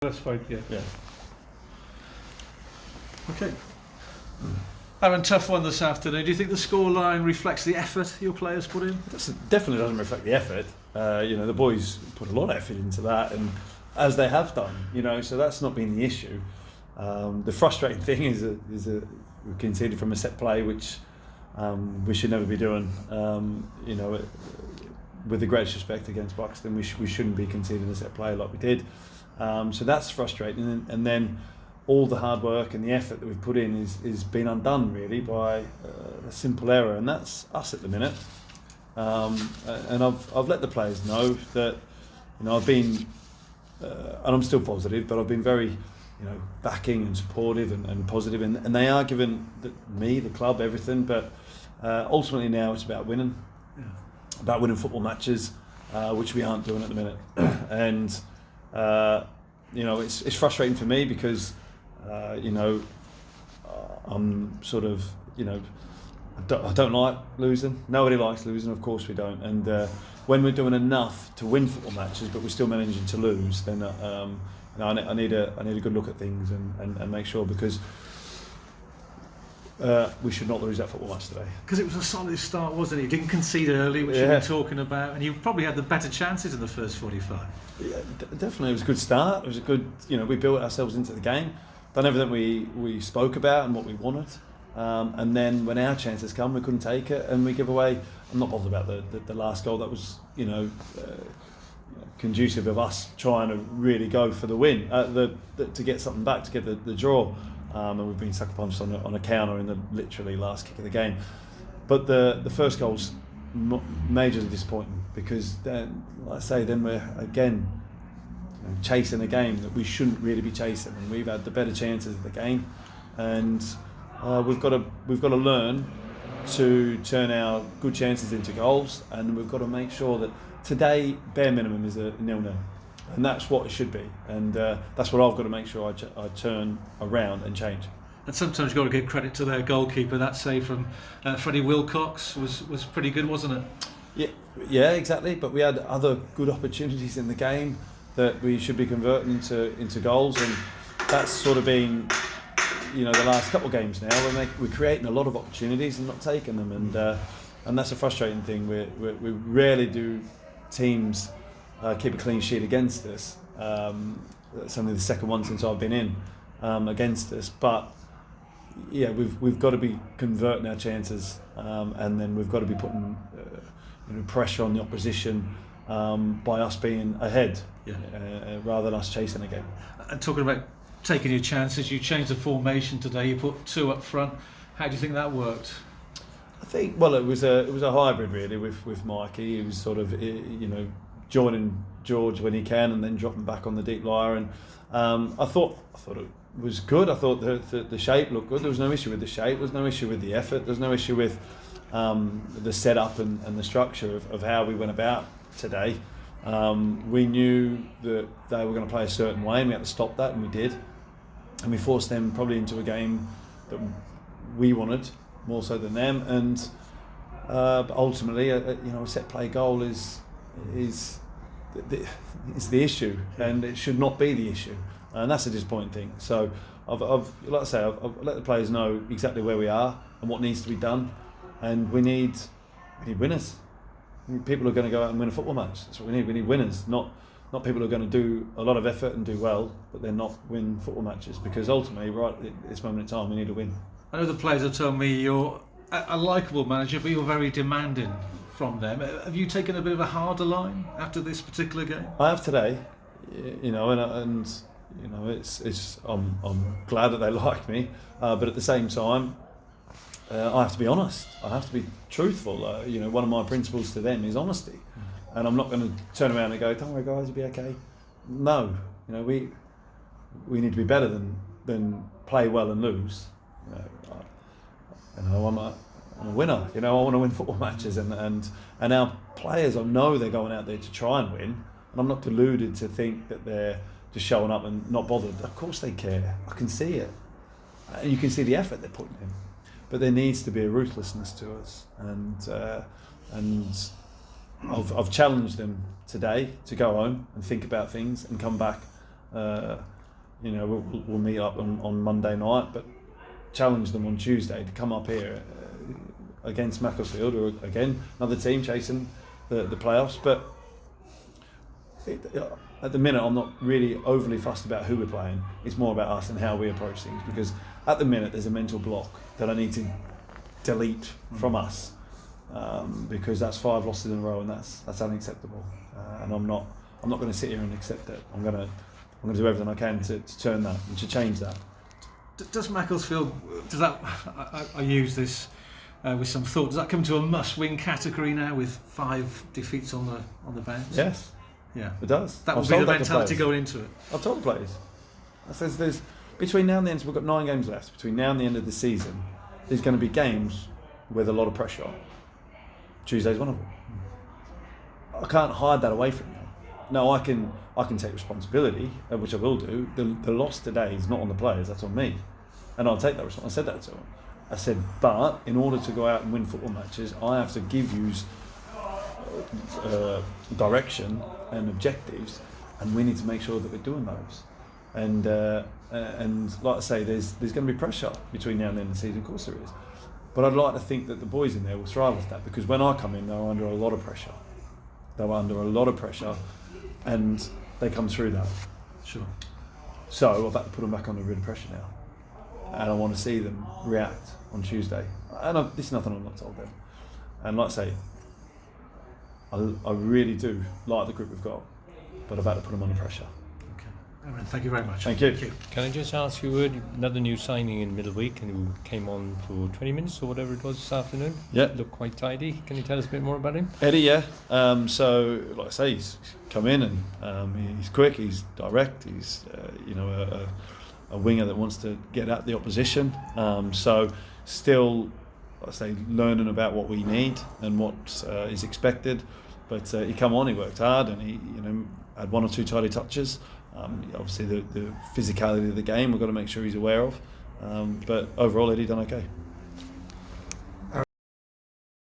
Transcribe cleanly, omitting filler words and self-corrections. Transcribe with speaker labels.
Speaker 1: That's fine, yeah.
Speaker 2: Yeah.
Speaker 1: Okay. Aaron, tough one this afternoon. Do you think the scoreline reflects the effort your players put in?
Speaker 2: It definitely doesn't reflect the effort. The boys put a lot of effort into that, and as they have done, so that's not been the issue. The frustrating thing is that we conceded from a set play, which we should never be doing. With the greatest respect against Buxton, we shouldn't be conceding a set play like we did. So that's frustrating, and then all the hard work and the effort that we've put in is been undone really by a simple error, and that's us at the minute. And I've let the players know that I've been, and I'm still positive, but I've been very backing and supportive and positive, and they are giving me, the club, everything. But ultimately now it's about winning, about winning football matches, which we aren't doing at the minute. And it's frustrating for me because I'm sort of I don't like losing. Nobody likes losing, of course we don't. And when we're doing enough to win football matches, but we're still managing to lose, then I need a good look at things and make sure, because we should not lose that football match today.
Speaker 1: Because it was a solid start, wasn't it? You didn't concede early, which you've been talking about, and you probably had the better chances in the first 45.
Speaker 2: Yeah, definitely. It was a good start. It was a good, we built ourselves into the game, done everything we spoke about and what we wanted. And then when our chances come, we couldn't take it, and we give away. I'm not bothered about the last goal. That was, conducive of us trying to really go for the win, to get something back, to get the draw. And we've been sucker punched on a counter in the literally last kick of the game. But the first goal's majorly disappointing, because then, like I say, then we're again chasing a game that we shouldn't really be chasing, and we've had the better chances of the game, and we've got to learn to turn our good chances into goals, and we've got to make sure that today bare minimum is a 0-0. And that's what it should be, and that's what I've got to make sure I turn around and change.
Speaker 1: And sometimes you've got to give credit to their goalkeeper. That save from Freddie Wilcox was pretty good, wasn't it?
Speaker 2: Yeah, exactly. But we had other good opportunities in the game that we should be converting into goals, and that's sort of been, the last couple of games now. We're creating a lot of opportunities and not taking them, and that's a frustrating thing. We rarely do teams keep a clean sheet against us. It's only the second one since I've been in against us, but yeah, we've got to be converting our chances, and then we've got to be putting pressure on the opposition by us being ahead, rather than us chasing a game.
Speaker 1: And talking about taking your chances, you changed the formation today. You put two up front. How do you think that worked?
Speaker 2: I think it was a hybrid really with Mikey. He was sort of joining George when he can, and then dropping back on the deep lyre. And I thought it was good. I thought the shape looked good. There was no issue with the shape. There was no issue with the effort. There was no issue with the setup and the structure of how we went about today. We knew that they were going to play a certain way, and we had to stop that, and we did. And we forced them probably into a game that we wanted more so than them. And but ultimately, a set play goal is the issue, and it should not be the issue, and that's a disappointing thing. So I've like I say, I've let the players know exactly where we are and what needs to be done, and we need winners. People are going to go out and win a football match. That's what we need. We need winners, not people who are going to do a lot of effort and do well, but then not win football matches, because ultimately, right at this moment in time, we need to win.
Speaker 1: I know the players have told me you're a likeable manager, but you're very demanding from them. Have you taken a bit of a harder line after this particular game?
Speaker 2: I have today, and it's I'm glad that they like me, but at the same time, I have to be honest. I have to be truthful. One of my principles to them is honesty, and I'm not going to turn around and go, "Don't worry, guys, it'll be okay." No, we need to be better than play well and lose. I'm a winner. I want to win football matches, and our players, I know they're going out there to try and win, and I'm not deluded to think that they're just showing up and not bothered. Of course they care. I can see it. You can see the effort they're putting in, but there needs to be a ruthlessness to us, and I've challenged them today to go home and think about things and come back We'll meet up on Monday night, but challenge them on Tuesday to come up here against Macclesfield, or again another team chasing the playoffs. But at the minute, I'm not really overly fussed about who we're playing. It's more about us and how we approach things, because at the minute there's a mental block that I need to delete from us, because that's 5 losses in a row, and that's unacceptable. And I'm not going to sit here and accept it. I'm going to do everything I can to turn that and to change that.
Speaker 1: Does Macclesfield, I use this with some thought, does that come to a must-win category now with 5 defeats on the bounce?
Speaker 2: Yes.
Speaker 1: Yeah,
Speaker 2: it does.
Speaker 1: That would be the mentality going into it.
Speaker 2: I've told the players. I says there's between now and the end. So we've got 9 games left. Between now and the end of the season, there's going to be games with a lot of pressure on. Tuesday's one of them. I can't hide that away from you. No, I can take responsibility, which I will do. The loss today is not on the players. That's on me, and I'll take that responsibility. I said that to them. I said, but in order to go out and win football matches, I have to give you direction and objectives, and we need to make sure that we're doing those. And like I say, there's going to be pressure between now and the end of the season. Of course there is, but I'd like to think that the boys in there will thrive with that, because when I come in, they were under a lot of pressure. And they come through that.
Speaker 1: Sure.
Speaker 2: So I've had to put them back under a bit of pressure now, and I want to see them react on Tuesday. And this is nothing I've not told them. And like I say, I really do like the group we've got, but I've had to put them under pressure.
Speaker 1: Okay. Aaron, thank you very much.
Speaker 2: Thank you.
Speaker 3: Can I just ask you, another new signing in middleweek, and who came on for 20 minutes or whatever it was this afternoon?
Speaker 2: Yeah.
Speaker 3: Looked quite tidy. Can you tell us a bit more about him?
Speaker 2: Eddie, yeah. So, like I say, he's come in and he's quick, he's direct, he's a winger that wants to get at the opposition. So, still, like I say, learning about what we need and what is expected. But he come on, he worked hard, and he had 1 or 2 tidy touches. Obviously, the physicality of the game we've got to make sure he's aware of. But overall, Eddie done okay.